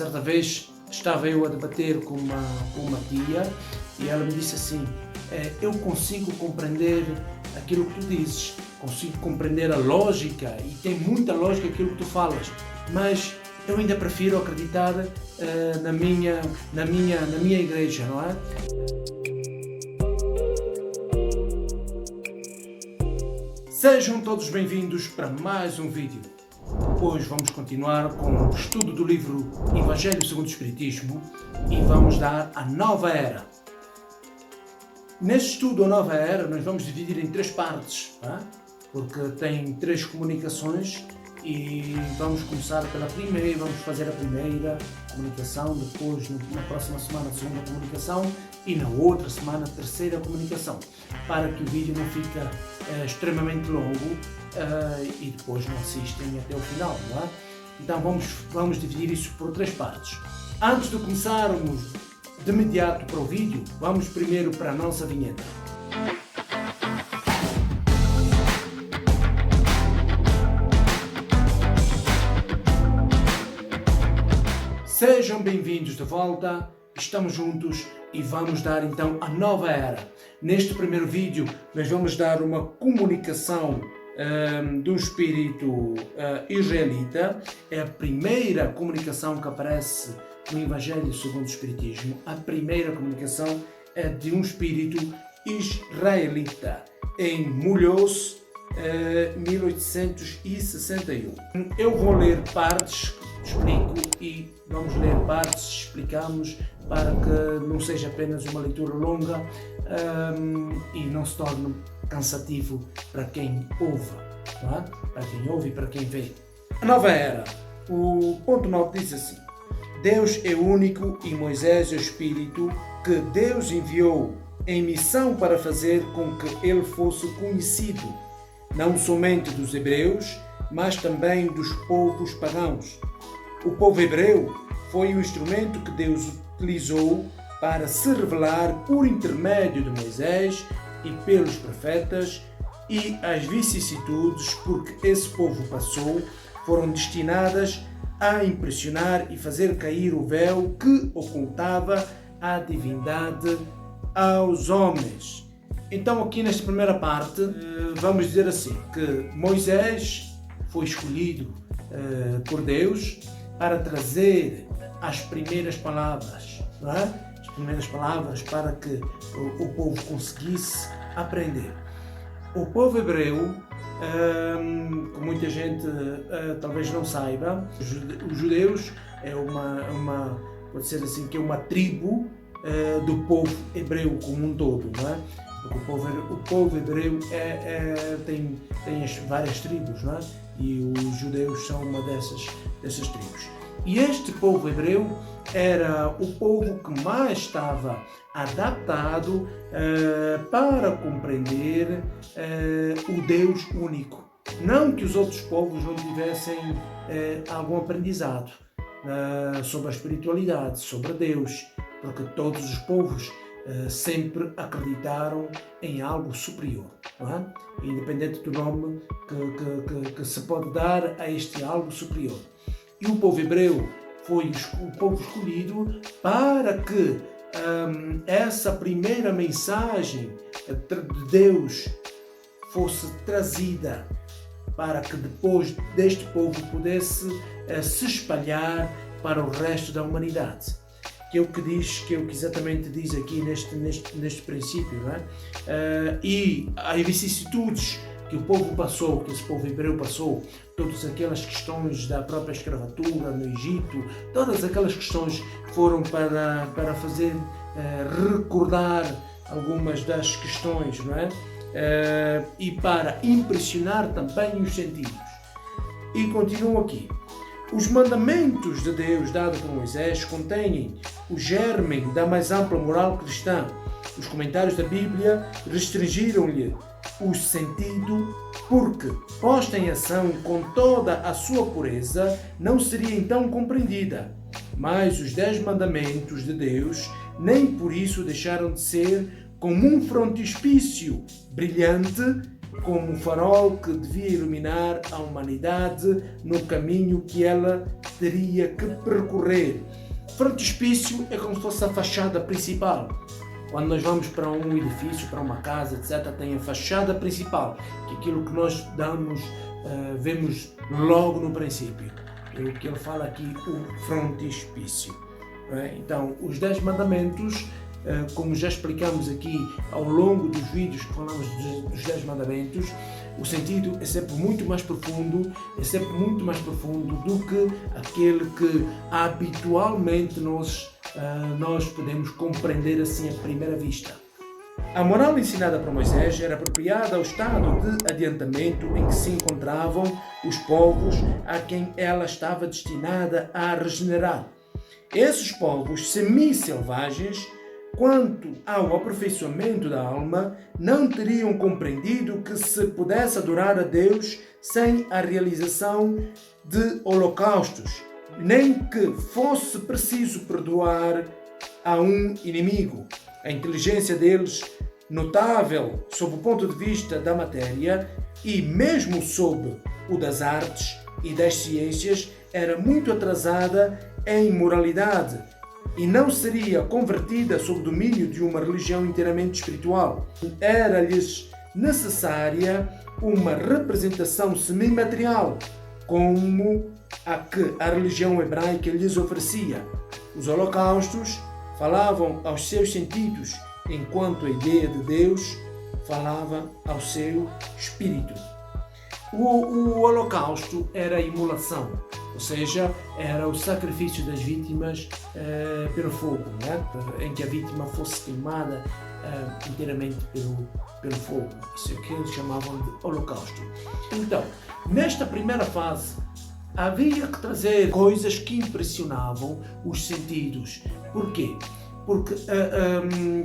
Certa vez estava eu a debater com uma tia e ela me disse assim: eu consigo compreender aquilo que tu dizes, consigo compreender a lógica e tem muita lógica aquilo que tu falas, mas eu ainda prefiro acreditar na minha igreja, não é? Sejam todos bem-vindos para mais um vídeo. Hoje vamos continuar com o estudo do livro Evangelho segundo o Espiritismo e vamos dar a nova era. Neste estudo, a nova era, nós vamos dividir em três partes, tá? Porque tem três comunicações e vamos começar pela primeira, vamos fazer a primeira comunicação, depois na próxima semana a segunda comunicação e na outra semana a terceira comunicação, para que o vídeo não fique extremamente longo e depois não assistem até o final, não é? Então vamos dividir isso por três partes. Antes de começarmos de imediato para o vídeo, vamos primeiro para a nossa vinheta. Sejam bem-vindos de volta, estamos juntos e vamos dar então a nova era. Neste primeiro vídeo nós vamos dar uma comunicação do espírito israelita. É a primeira comunicação que aparece no Evangelho segundo o Espiritismo. A primeira comunicação é de um espírito israelita em Mulhouse, 1861. Eu vou ler partes, explico e vamos ler partes, explicamos, para que não seja apenas uma leitura longa e não se torne cansativo para quem ouve, não é? Para quem ouve e para quem vê. A nova era. O ponto 9 diz assim: Deus é único e Moisés é o Espírito que Deus enviou em missão para fazer com que ele fosse conhecido, não somente dos hebreus, mas também dos povos pagãos. O povo hebreu foi o instrumento que Deus utilizou para se revelar por intermédio de Moisés e pelos profetas, e as vicissitudes por que esse povo passou foram destinadas a impressionar e fazer cair o véu que ocultava a divindade aos homens. Então aqui nesta primeira parte vamos dizer assim, que Moisés foi escolhido por Deus para trazer as primeiras palavras, não é? As primeiras palavras para que o povo conseguisse aprender. O povo hebreu, que muita gente talvez não saiba, os judeus é pode ser assim, que é uma tribo do povo hebreu como um todo, não é? Porque o povo hebreu tem várias tribos, não é? E os judeus são uma dessas tribos. E este povo hebreu era o povo que mais estava adaptado para compreender o Deus único. Não que os outros povos não tivessem algum aprendizado sobre a espiritualidade, sobre Deus, porque todos os povos sempre acreditaram em algo superior, não é? Independente do nome que se pode dar a este algo superior. E o povo hebreu foi o povo escolhido para que essa primeira mensagem de Deus fosse trazida, para que depois deste povo pudesse se espalhar para o resto da humanidade. Que é o que exatamente diz aqui neste princípio, não é? E as vicissitudes que o povo passou, que esse povo hebreu passou, todas aquelas questões da própria escravatura no Egito, todas aquelas questões foram para fazer recordar algumas das questões, não é? E para impressionar também os sentidos. E continuo aqui. Os mandamentos de Deus dados por Moisés contêm o germe da mais ampla moral cristã. Os comentários da Bíblia restringiram-lhe o sentido porque, posta em ação com toda a sua pureza, não seria então compreendida. Mas os 10 mandamentos de Deus nem por isso deixaram de ser como um frontispício brilhante como um farol que devia iluminar a humanidade no caminho que ela teria que percorrer. Frontispício é como se fosse a fachada principal. Quando nós vamos para um edifício, para uma casa, etc., tem a fachada principal, que é aquilo que nós vemos logo no princípio. É o que ele fala aqui, o frontispício. Então, os 10 mandamentos, como já explicamos aqui ao longo dos vídeos que falamos dos 10 mandamentos, o sentido é sempre muito mais profundo, do que aquele que habitualmente nós podemos compreender assim à primeira vista. A moral ensinada por Moisés era apropriada ao estado de adiantamento em que se encontravam os povos a quem ela estava destinada a regenerar. Esses povos semi-selvagens, quanto ao aperfeiçoamento da alma, não teriam compreendido que se pudesse adorar a Deus sem a realização de holocaustos, nem que fosse preciso perdoar a um inimigo. A inteligência deles, notável sob o ponto de vista da matéria e mesmo sob o das artes e das ciências, era muito atrasada em moralidade e não seria convertida sob o domínio de uma religião inteiramente espiritual. Era-lhes necessária uma representação semimaterial, como a que a religião hebraica lhes oferecia. Os holocaustos falavam aos seus sentidos, enquanto a ideia de Deus falava ao seu espírito. O holocausto era a imolação, ou seja, era o sacrifício das vítimas pelo fogo, né? Em que a vítima fosse queimada inteiramente pelo fogo. Isso é o que eles chamavam de holocausto. Então, nesta primeira fase, havia que trazer coisas que impressionavam os sentidos. Por quê? Porque,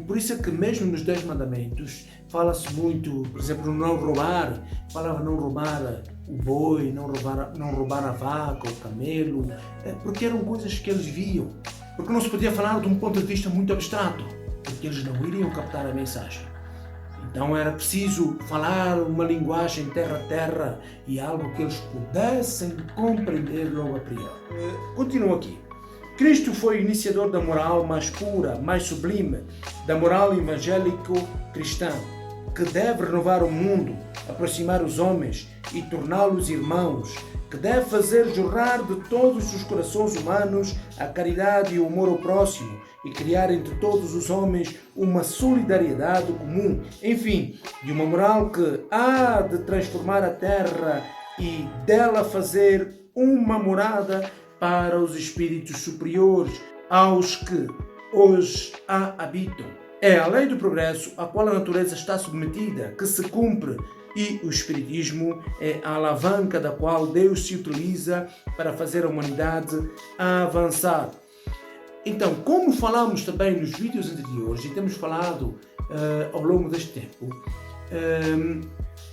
por isso é que mesmo nos 10 mandamentos fala-se muito, por exemplo, não roubar, falava não roubar o boi, não roubar a vaca, o camelo, porque eram coisas que eles viam. Porque não se podia falar de um ponto de vista muito abstrato, porque eles não iriam captar a mensagem. Então era preciso falar uma linguagem terra-terra e algo que eles pudessem compreender logo a priori. Continuo aqui. Cristo foi o iniciador da moral mais pura, mais sublime, da moral evangélico-cristã, que deve renovar o mundo, aproximar os homens e torná-los irmãos, que deve fazer jorrar de todos os corações humanos a caridade e o amor ao próximo e criar entre todos os homens uma solidariedade comum. Enfim, de uma moral que há de transformar a terra e dela fazer uma morada para os espíritos superiores, aos que hoje a habitam. É a lei do progresso a qual a natureza está submetida, que se cumpre, e o espiritismo é a alavanca da qual Deus se utiliza para fazer a humanidade avançar. Então, como falamos também nos vídeos anteriores e temos falado ao longo deste tempo,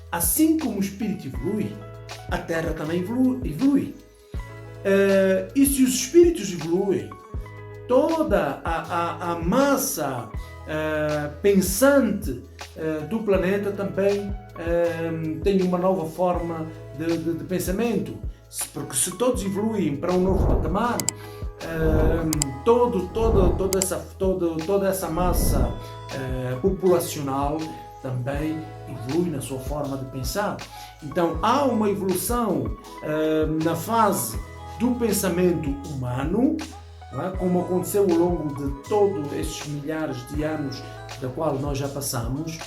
assim como o espírito evolui, a Terra também evolui. E se os espíritos evoluem, toda a massa pensante do planeta também tem uma nova forma de pensamento, porque se todos evoluem para um novo patamar, toda essa massa populacional também evolui na sua forma de pensar. Então há uma evolução na fase do pensamento humano, como aconteceu ao longo de todos esses milhares de anos da qual nós já passamos,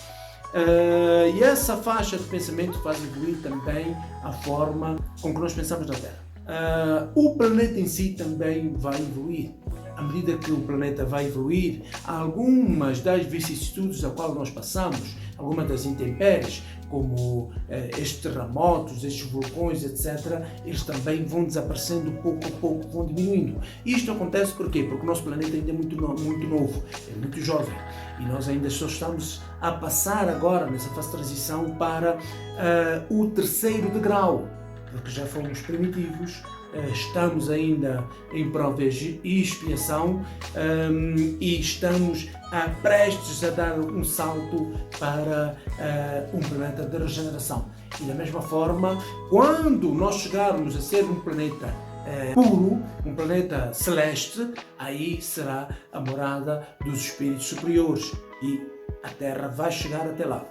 e essa faixa de pensamento faz evoluir também a forma com que nós pensamos na Terra. O planeta em si também vai evoluir. À medida que o planeta vai evoluir, algumas das vicissitudes a qual nós passamos, algumas das intempéries, como estes terremotos, estes vulcões, etc., eles também vão desaparecendo pouco a pouco, vão diminuindo. Isto acontece por quê? Porque o nosso planeta ainda é muito novo, é muito jovem, e nós ainda só estamos a passar agora, nessa fase de transição, para o terceiro degrau, porque já fomos primitivos, estamos ainda em provas e expiação e estamos prestes a dar um salto para um planeta de regeneração. E da mesma forma, quando nós chegarmos a ser um planeta puro, um planeta celeste, aí será a morada dos espíritos superiores e a Terra vai chegar até lá.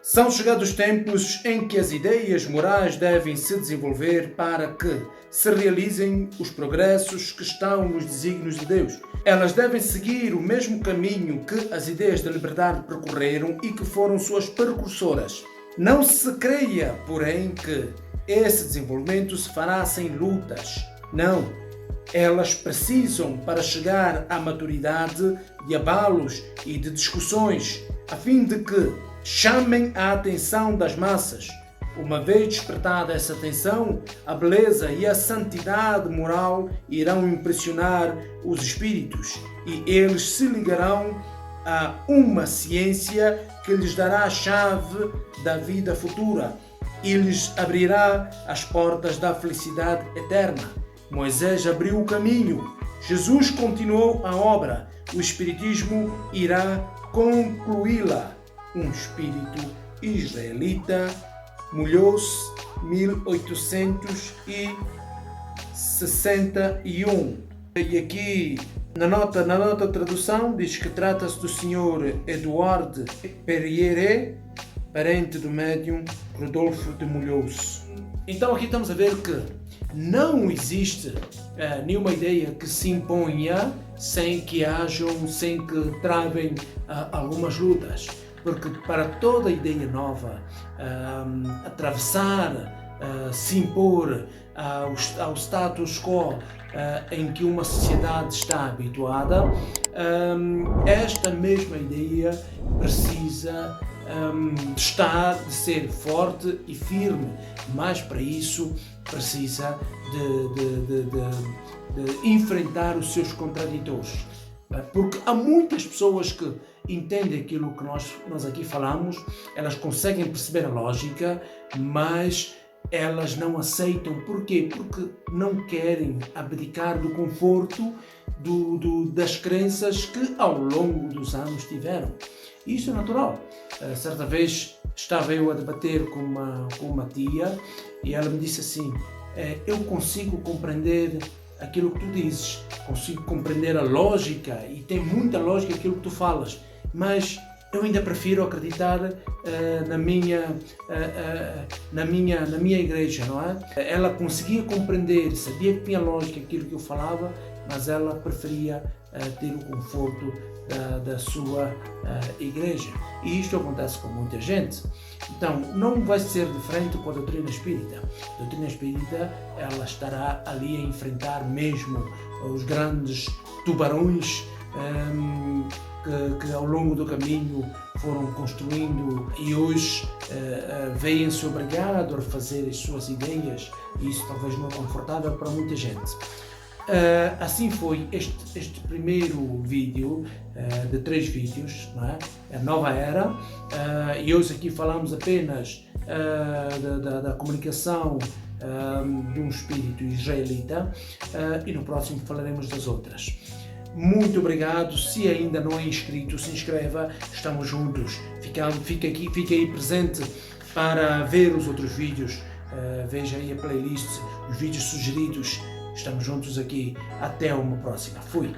São chegados tempos em que as ideias morais devem se desenvolver para que se realizem os progressos que estão nos desígnios de Deus. Elas devem seguir o mesmo caminho que as ideias de liberdade percorreram e que foram suas precursoras. Não se creia, porém, que esse desenvolvimento se fará sem lutas. Não. Elas precisam, para chegar à maturidade, de abalos e de discussões, a fim de que chamem a atenção das massas. Uma vez despertada essa atenção, a beleza e a santidade moral irão impressionar os espíritos e eles se ligarão a uma ciência que lhes dará a chave da vida futura e lhes abrirá as portas da felicidade eterna. Moisés abriu o caminho, Jesus continuou a obra, o Espiritismo irá concluí-la. Um espírito israelita, Mulhouse, 1861. E aqui na nota tradução diz que trata-se do Sr. Edouard Perrier, parente do médium Rodolfo de Mulhouse. Então aqui estamos a ver que não existe nenhuma ideia que se imponha sem que que travem algumas lutas. Porque para toda ideia nova atravessar, se impor ao status quo em que uma sociedade está habituada, esta mesma ideia precisa de ser forte e firme, mas para isso precisa de enfrentar os seus contraditores. Porque há muitas pessoas que entendem aquilo que nós aqui falamos, elas conseguem perceber a lógica, mas elas não aceitam. Porquê? Porque não querem abdicar do conforto das crenças que ao longo dos anos tiveram. E isso é natural. Certa vez estava eu a debater com uma tia e ela me disse assim: eu consigo compreender aquilo que tu dizes, consigo compreender a lógica e tem muita lógica aquilo que tu falas, mas eu ainda prefiro acreditar na minha igreja, não é? Ela conseguia compreender, sabia que tinha lógica aquilo que eu falava, mas ela preferia ter o conforto da sua igreja. E isto acontece com muita gente. Então, não vai ser diferente com a doutrina espírita. A doutrina espírita, ela estará ali a enfrentar mesmo os grandes tubarões que ao longo do caminho foram construindo e hoje veem-se obrigados a refazer as suas ideias, e isso talvez não é confortável para muita gente. Assim foi este primeiro vídeo de 3 vídeos, não é? A nova era, e hoje aqui falamos apenas da comunicação de um espírito israelita, e no próximo falaremos das outras. Muito obrigado. Se ainda não é inscrito, se inscreva, estamos juntos. Fique aí presente para ver os outros vídeos, veja aí a playlist, os vídeos sugeridos. Estamos juntos aqui. Até uma próxima. Fui!